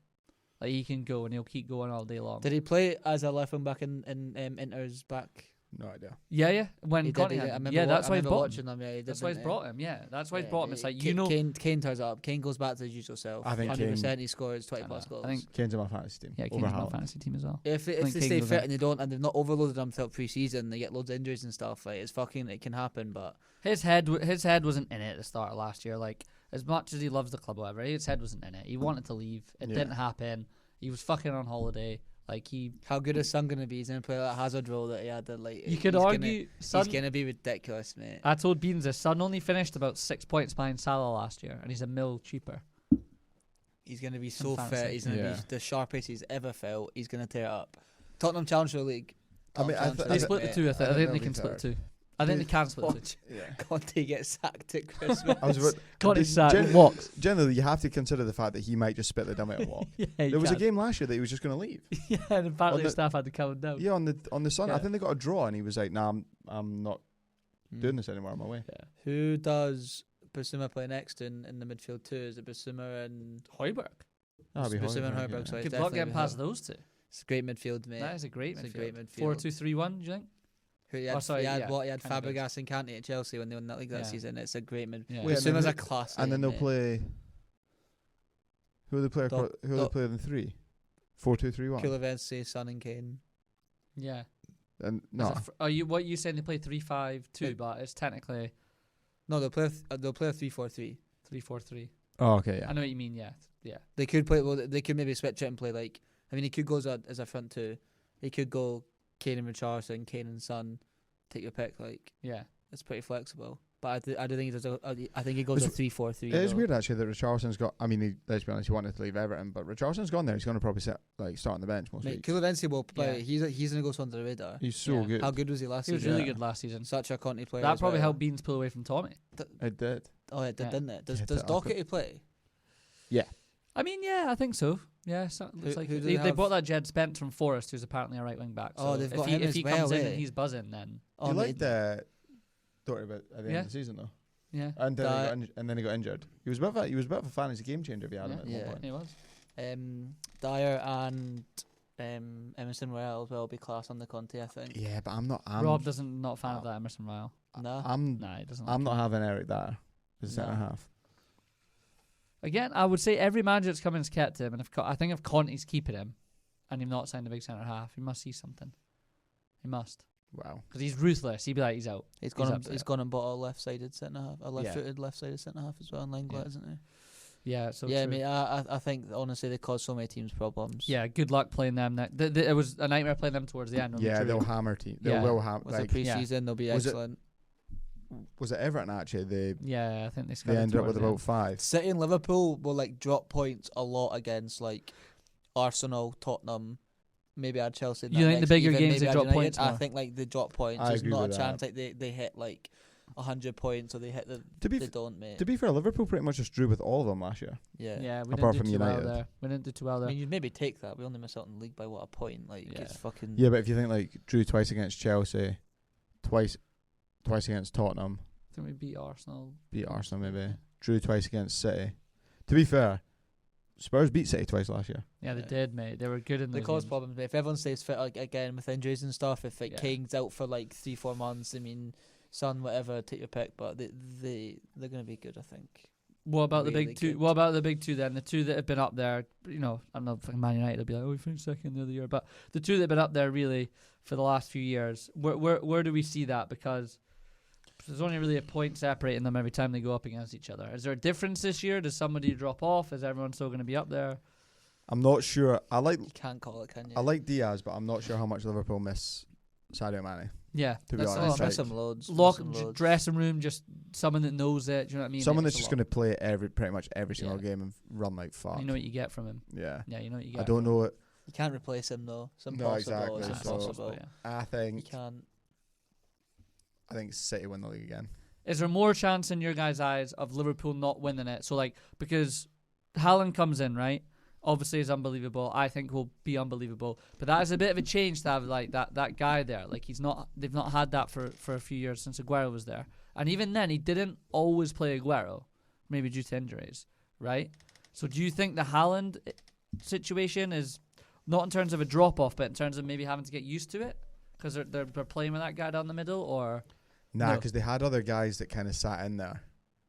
Like, he can go and he'll keep going all day long. Did he play as a left wing back in Inter's back? No idea. Yeah. When He Conte did, had I him. remember Yeah, that's I why he's remember brought watching him. them. Yeah, he did, That's why he's didn't brought him. Yeah, that's why he's Yeah, brought him. It's like, Kane turns up. Kane goes back to his usual self. I think 100%. He scores 20 I plus know. goals. I think Kane's in my fantasy team. Kane's over my Haaland. fantasy team as well. If think they Kane stay goes fit in. and they've not overloaded them throughout pre-season, they get loads of injuries and stuff. Like it can happen. But His head wasn't in it at the start of last year. Like, as much as he loves the club, whatever, his head wasn't in it. He wanted to leave. It didn't happen. He was fucking on holiday. Like, how good is Son gonna be? He's gonna play that Hazard role that he had. Like you could he's argue, he's gonna be ridiculous, mate. I told Beans his son only finished about 6 points behind Salah last year, and he's a mil cheaper. He's gonna be so fantasy. fit. He's gonna Yeah. be the sharpest he's ever felt. He's gonna tear it up. Tottenham challenge the league. I mean, Tottenham challenge They the split league, the two. I mate. think I think they they'll can be split the third. two. I think they can split the two. Watch Yeah. Conte gets sacked at Christmas. I was about, Conte's sacked. Gen- Walks. Generally, you have to consider the fact that he might just spit the dummy and walk. Yeah, There was a game last year that he was just going to leave. Yeah, and apparently On the the- staff had to calm him down. Yeah, on the Sun, I Yeah. think they got a draw, and he was like, "Nah, I'm not doing this anymore. I'm away." Yeah. Who does Basuma play next in the midfield too? Is it Basuma and Hoiberg. That'd be Basuma and Højbjerg, Højbjerg? yeah. Sorry, Good it's luck definitely getting past those two. It's a great midfield, mate. That is a great It's a midfield. great midfield. 4-2-3-1. Do you think? Who he Oh, had, sorry, he had yeah, what he had kind of is. Fabregas and Kante at Chelsea when they won that league that Yeah. season. It's a great mid. Yeah. Wait, and then Basuma's who- a class. And then they'll mate. play. Who they play? Dog- Who they dog- play in 3? 4-2-3-1. Kulevensi, Son and Kane. Yeah. And Is no, it are you what you saying? They play 3-5-2, Yeah. but it's technically No, they'll play a 3-4-3. 3-4-3. oh okay, yeah. I know what you mean. Yeah. They could play. Well, they could maybe switch it and play like. I mean, he could go as a front two. He could go Kane and Richarlison, Kane and Son. Take your pick. Like Yeah. it's pretty flexible. But I do think he does. I think he goes a 3-4-3. It is weird actually that Richarlison's got. I mean, let's be honest, he wanted to leave Everton, but Richarlison's gone there. He's going to probably start on the bench most Mate, weeks. Kulevensi will play. Yeah. He's gonna go under the radar. He's so Yeah. good. How good was he last He was season? really Yeah. good last season. Such a Conte player. That as probably well. helped Beans pull away from Tommy. It did. Oh, it did, Yeah. didn't it? Does Yeah, does I thought- Doherty play? I mean, yeah, I think so. Yeah, so looks Who- like who do they they have? bought that Jed Spence from Forest, who's apparently a right wing back. Oh, So they've if got he, him if as he well, comes in eh? and he's buzzing, then Oh, you mate, liked Doherty at the end Yeah. of the season though, yeah, and then he got injured. He was a bit of a fantasy game changer if you had him at Yeah. one point. he was. Dyer and Emerson Royale as well will be class on the Conte, I think. Yeah, but I'm not. Rob doesn't not a fan of that Emerson Royal. No. I'm Nah, he doesn't. I'm like not him. having Eric Dyer as a No. centre half. Again, I would say every manager that's come in's kept him, and I think if Conte's keeping him, and he's not signed a big centre half, he must see something. He must, Wow. because he's ruthless. He'd be like, he's out. He's upset. gone and bought a left-sided centre half, a left-footed left-sided centre half as well in Lenglet, Yeah. isn't he? Yeah, so yeah, true. mate. I think honestly they caused so many teams problems. Yeah, good luck playing them. It was a nightmare playing them towards the end. Yeah, true. they'll hammer team. They Yeah. will hammer. With Like, the preseason, they'll be excellent. was it Everton actually? They I think they ended up with about 5. City and Liverpool will like drop points a lot against like Arsenal, Tottenham. Maybe add Chelsea. You think the bigger even, games they maybe drop United. points I more? think like they drop points. I There's agree not a with chance that. like they hit like 100 points or they hit the. They don't, mate. To be fair, Liverpool pretty much just drew with all of them last year. Yeah. We Apart didn't from do too United. well there. We didn't do too well I there. mean, you'd maybe take that. We only miss out on the league by what, a point? Like Yeah. it's fucking. Yeah, but if you think like drew twice against Chelsea, twice against Tottenham, I think we beat Arsenal. beat Arsenal maybe, drew twice against City. To be fair, Spurs beat City twice last year. Yeah, they Yeah. did, mate. They were good in They those cause games. problems. But if everyone stays fit like, again with injuries and stuff, if like Yeah. Kane's out for like 3-4 months, I mean, Son, whatever, take your pick. But they're gonna be good, I think. What about the Really big two? good. What about the big two then? The two that have been up there, I'm not fucking Man United. They'll be like, oh, we finished second the other year. But the two that have been up there really for the last few years, where do we see that? Because there's only really a point separating them every time they go up against each other. Is there a difference this year? Does somebody drop off? Is everyone still going to be up there? I'm not sure. You can't call it, can you? I like Diaz, but I'm not sure how much Liverpool miss Sadio Mane. Yeah, To be that's honest, all. miss like, him loads. Lock miss him loads. dressing room, just someone that knows it. Do you know what I mean? Someone It's that's a just lot. going to play pretty much every single Yeah. game and run like fuck. You know what you get from him. Yeah. Yeah, you know what you get. I don't know it. You can't replace him though. It's No, impossible. exactly, It's so- impossible. Yeah. I You think can't. City win the league again. Is there more chance in your guys' eyes of Liverpool not winning it? So like because Haaland comes in, right? Obviously is unbelievable. I think will be unbelievable. But that is a bit of a change to have like that guy there. Like they've not had that for a few years since Aguero was there. And even then he didn't always play Aguero, maybe due to injuries, right? So do you think the Haaland situation is not in terms of a drop off, but in terms of maybe having to get used to it? Because they're playing with that guy down the middle, or Nah, No. because they had other guys that kind of sat in there.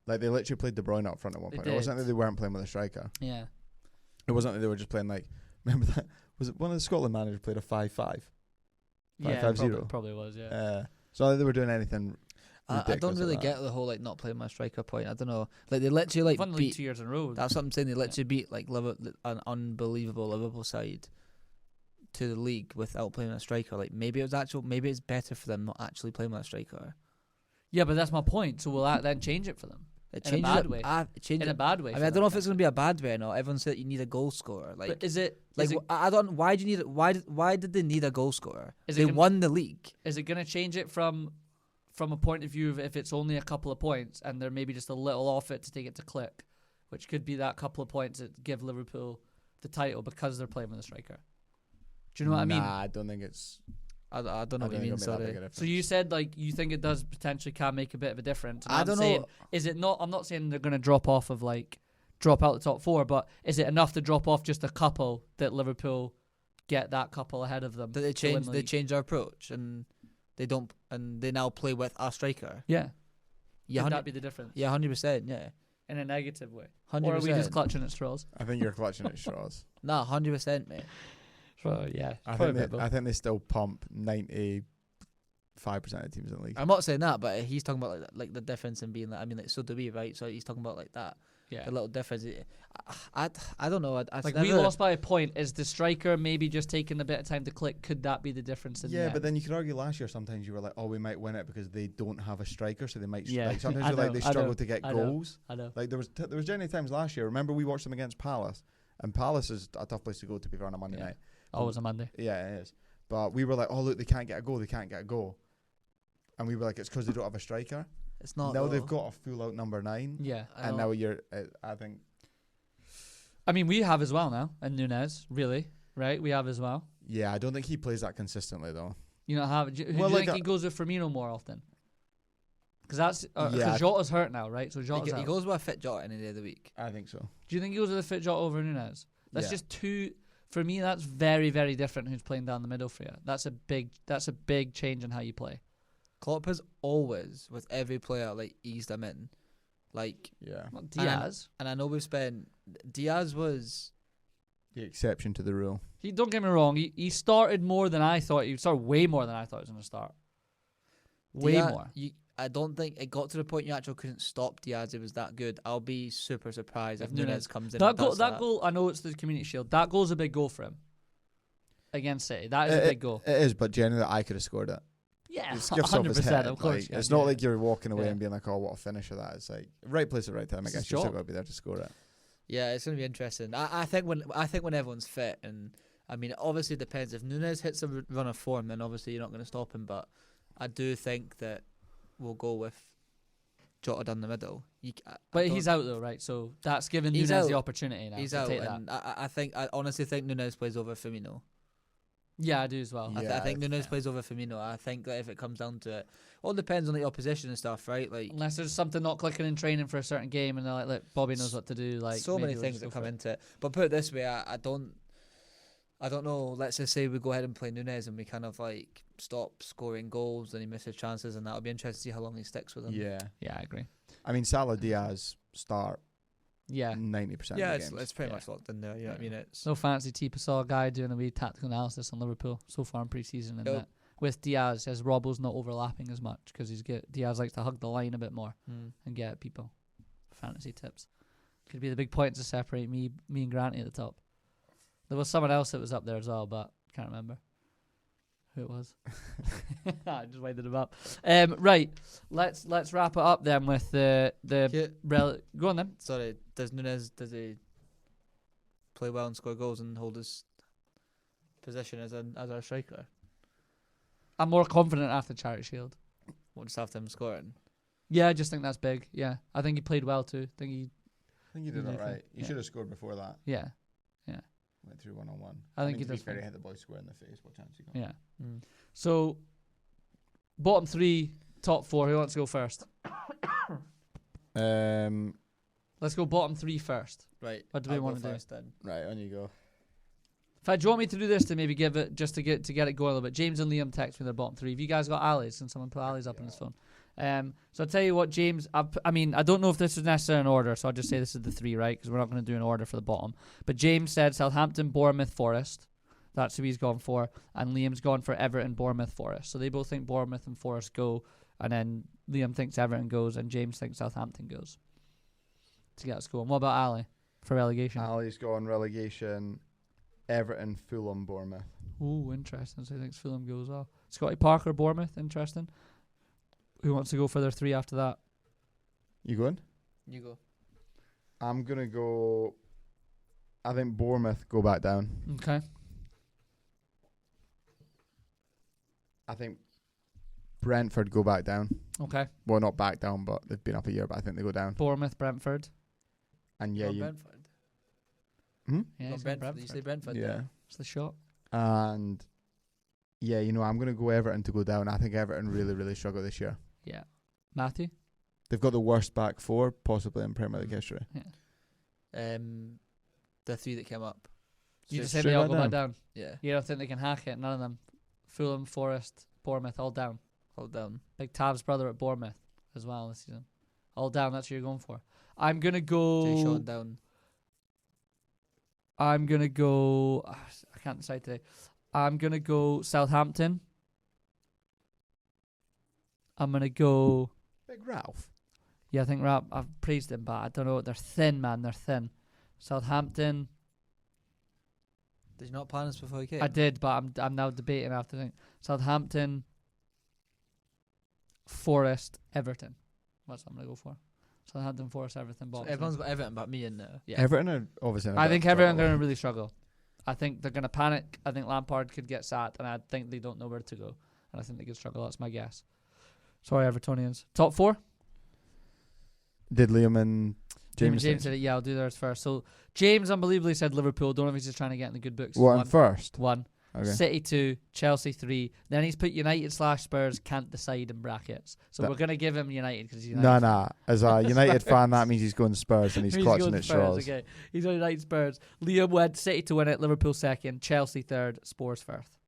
Like they literally played De Bruyne up front at one They point. It wasn't did. that they weren't playing with a striker. yeah. It wasn't that they were just playing like. Remember that? Was it one of the Scotland managers played a 5-5? Yeah, 5-0. probably was, yeah. So I don't think they were doing anything. I don't ridiculous really like get the whole like not playing my striker point. I don't know. Like they literally Won the like league beat. 2 years in a row. That's what I'm saying. They literally beat like an unbelievable Liverpool side to the league without playing a striker. Like maybe it's better for them not actually playing with a striker. Yeah, but that's my point. So will that then change it for them? It In a changes bad it. way. It changes In a it. bad way. I mean, I don't know if it's going to be a bad way or not. Everyone said you need a goal scorer. Like, But is it like is it, I don't. Why do you need it? Why did they need a goal scorer? Is it They gonna- won the league. is it going to change it from a point of view of if it's only a couple of points and they're maybe just a little off it to take it to click, which could be that couple of points that give Liverpool the title because they're playing with a striker. Do you know what I mean? Nah, I don't think it's. I don't know I what don't you think mean. it'll make that big Sorry. a difference. So you said like you think it does potentially can make a bit of a difference. And I I'm don't saying, know. Is it not? I'm not saying they're going to drop out the top 4, but is it enough to drop off just a couple that Liverpool get that couple ahead of them? That they to win change. the They league? change their approach and they don't. And they now play with a striker. Yeah. Yeah, Could that be the difference? yeah, 100%. Yeah, In a negative way. 100%. Or are we just clutching at straws? I think you're clutching at straws. Nah, 100%, mate. So yeah. I probably think a bit I think they still pump 95% of teams in the league. I'm not saying that, but he's talking about like the difference in being like. I mean, like so do we, right? So he's talking about like that. yeah. The little difference. I don't know. I Like we lost by a point. Is the striker maybe just taking a bit of time to click? Could that be the difference in the Yeah, end? but then you could argue last year sometimes you were like, oh, we might win it because they don't have a striker, so they might. Yeah, Like sometimes I you're like know, they I struggle know, to get I know. goals. I know. Like there was generally times last year. Remember we watched them against Palace, and Palace is a tough place to go to be fair on a Monday Yeah. night. Always a Monday. Yeah, it is. But we were like, oh look, they can't get a goal. They can't get a goal. And we were like, it's because they don't have a striker. It's not. Now though. they've got a full out number 9, Yeah. and now you're. I think. I mean, we have as well now, and Nunez, really, right? We have as well. Yeah, I don't think he plays that consistently though. You know, who do you Well, like think he goes with Firmino more often? Because that's Yeah. because Jota's hurt now, right? So Jota's He out. goes with a fit Jota any day of the week. I think so. Do you think he goes with a fit Jota over Nunez? That's Yeah. just two. For me, that's very, very different. Who's playing down the middle for you? That's a big change in how you play. Klopp has always, with every player, like eased them in, like. Yeah. Not Diaz. And I know we've spent. Diaz was. The exception to the rule. He don't get me wrong. He started more than I thought. He started way more than I thought he was going to start. Way Diaz, more. I don't think it got to the point you actually couldn't stop Diaz. It was that good. I'll be super surprised if Nunes comes in. That goal, I know it's the Community Shield. That goal's a big goal for him against City. That is a big goal. It is, but generally I could have scored it. Yeah, It skips off his 100%. head. Of course, It's not like you're walking away and being like, "Oh, what a finisher that is!" Like right place at right time. I It's guess his you're still job. got to be there to score it. Yeah, it's gonna be interesting. I think when everyone's fit, and I mean, obviously it depends. If Nunes hits a run of form, then obviously you're not going to stop him. But I do think that we'll go with Jota down the middle. But he's out though, right? So that's giving He's Nunes out. the opportunity now. He's to out, take that. and I honestly think Nunes plays over Firmino. Yeah, I do as well. Yeah. I think Nunes plays over Firmino. I think that if it comes down to it, all depends on the opposition and stuff, right? Like Unless there's something not clicking in training for a certain game, and they're like, "Look, Bobby knows what to do." Like so maybe many we'll things just that go come for it. into it. But put it this way, I don't know. Let's just say we go ahead and play Nunes and we kind of like stop scoring goals and he misses chances, and that'll be interesting to see how long he sticks with them. Yeah, Yeah, I agree. I mean Salah Diaz start Yeah, 90%. Yeah, of the games. it's pretty much locked in there. You know what I mean? It's no fancy Tipa saw a guy doing a wee tactical analysis on Liverpool so far in pre-season, and Yep. that with Diaz, his Robbo's not overlapping as much because Diaz likes to hug the line a bit more and get at people. Fantasy tips could be the big point to separate me and Granty at the top. There was someone else that was up there as well, but can't remember who it was. I just winded him up. Right, let's wrap it up then with the go on then. Sorry, does he play well and score goals and hold his position as our striker? I'm more confident after Charity Shield. We'll just have him scoring. Yeah, I just think that's big. Yeah, I think he played well too. I think you did Yeah. all right. You Yeah. should have scored before that. Yeah, Went through 1-on-1. I think mean, he to be does fair, fine. he hit the boy square in the face. What chance you got? yeah. So, bottom three, top four. Who wants to go first? Let's go bottom three first. Right. What do we I'll want go to do? first then? Right, on you go. In fact, do you want me to do this to maybe give it just to get it going a little bit? James and Liam text me their bottom three. Have you guys got Ali's? Can someone put Ali's up on his phone? So I'll tell you what, James. I mean, I don't know if this is necessarily in order, so I'll just say this is the three, right? Because we're not going to do an order for the bottom. But James said Southampton, Bournemouth, Forest. That's who he's gone for, and Liam's gone for Everton, Bournemouth, Forest. So they both think Bournemouth and Forest go, and then Liam thinks Everton goes, and James thinks Southampton goes to get us going. What about Ali for relegation? Ali's gone relegation. Everton, Fulham, Bournemouth. Ooh, interesting. So he thinks Fulham goes well. Scotty Parker, Bournemouth, interesting. Who wants to go for their three after that? You going? You go. I'm going to go... I think Bournemouth go back down. Okay. I think Brentford go back down. Okay. Well, not back down, but they've been up a year, but I think they go down. Bournemouth, Brentford. And yeah, you... Brentford. Hmm? Yeah, Not he's going Brentford. You say Brentford? Yeah. there? It's the shot. And yeah, you know, I'm going to go Everton to go down. I think Everton really, really struggle this year. Yeah. Matthew? They've got the worst back four possibly in Premier League history. The three that came up. You just Straight said they all back go back down. down. Yeah. You don't think they can hack it? None of them. Fulham, Forest, Bournemouth, all down. Hold down. Big Tav's brother at Bournemouth as well this season. All down. That's what you're going for. I'm going to Jay Sean go... down. I'm going to go... I can't decide today. I'm going to go Southampton. I'm going to go... Big Ralph. Yeah, I think I've praised him, but I don't know. They're thin, man. They're thin. Southampton. Did you not plan this before you came? I did, but I'm now debating after think. Southampton, Forest, Everton. That's what I'm going to go for. Southampton, Forest, Everton. So Box. everyone's got Everton but me in there. Yeah. Everton are obviously... in a I bit think of Everton are trouble. going to really struggle. I think they're going to panic. I think Lampard could get sacked, and I think they don't know where to go. And I think they could struggle. That's my guess. Sorry, Evertonians. Top four? Did Liam and James James said it. Yeah, I'll do theirs first. So James unbelievably said Liverpool. Don't know if he's just trying to get in the good books. One first. One. Okay. City 2, Chelsea 3. Then he's put United/Spurs can't decide in brackets. So That- we're going to give him United because he's No, United. no. As a United fan, that means he's going Spurs and he's He's clutching going at Spurs, straws. okay. He's on United Spurs. Liam went City to win it, Liverpool second, Chelsea third, Spurs fourth.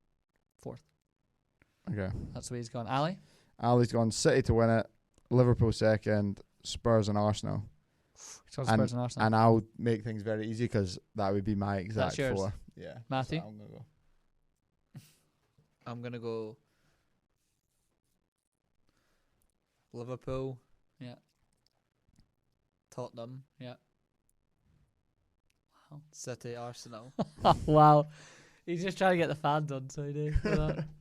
Okay. That's the way he's gone. Ali? Ali's gone City to win it, Liverpool second, Spurs and Arsenal. He's gone Spurs and Arsenal. And I'll make things very easy because that would be my exact yours. four. Yeah. Matthew? So I'm gonna go. I'm gonna go. Liverpool. Yeah. Tottenham. Yeah. Wow. City, Arsenal. Wow. He's just trying to get the fan done, so he did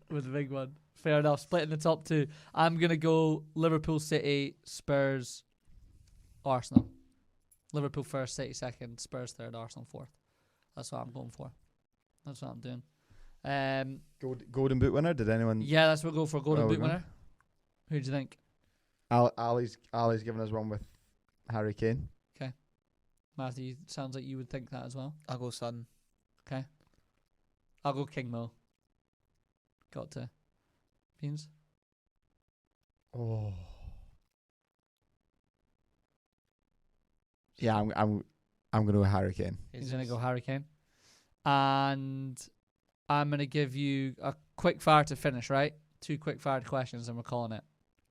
with the big one. Fair enough. Splitting the top two. I'm going to go Liverpool, City, Spurs, Arsenal. Liverpool first, City second, Spurs third, Arsenal fourth. That's what I'm going for. That's what I'm doing. Golden Boot winner? Did anyone? Yeah, that's what we'll go for. Golden Oh, Boot no. winner. Who do you think? Ali's giving us one with Harry Kane. Matthew, sounds like you would think that as well. I'll go Son. I'll go King Mo. Got to. Beans? Oh. Yeah, I'm gonna go Harry Kane. He's going to go Harry Kane. And I'm going to give you a quick fire to finish, right? 2 quick fire questions and we're calling it.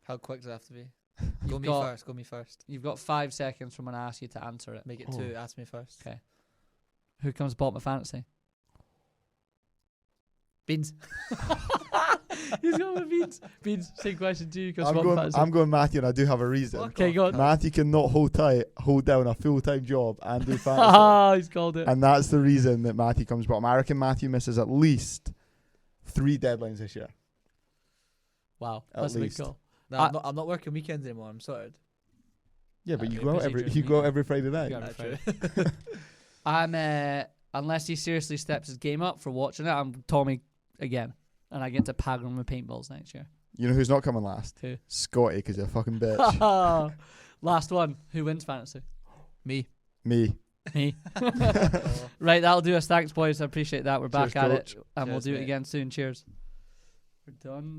How quick does it have to be? You've Go me first. You've got 5 seconds from when I ask you to answer it. Make it 2. Ask me first. Okay. Who comes bottom of fantasy? Beans. He's going with Beans. Beans, same question to you. Comes bottom of fantasy. I'm going Matthew, and I do have a reason. Okay, go on. Matthew cannot hold down a full-time job and do fantasy. Ah, he's called it. And that's the reason that Matthew comes bottom. I reckon Matthew misses at least 3 deadlines this year. Wow, At that's least. a big call. No, I'm not working weekends anymore. I'm sorted. Yeah, but you you're go out busy during the every Friday night. Yeah. That's true. I'm unless he seriously steps his game up for watching it, I'm Tommy again, and I get to pag him with paintballs next year. You know who's not coming last? Who? Scotty, because you're a fucking bitch. Last one. Who wins fantasy? Me. Me. Me. Right, that'll do us. Thanks, boys. I appreciate that. We're Cheers, back at coach. it, and we'll Cheers, do it mate. again soon. Cheers. We're done.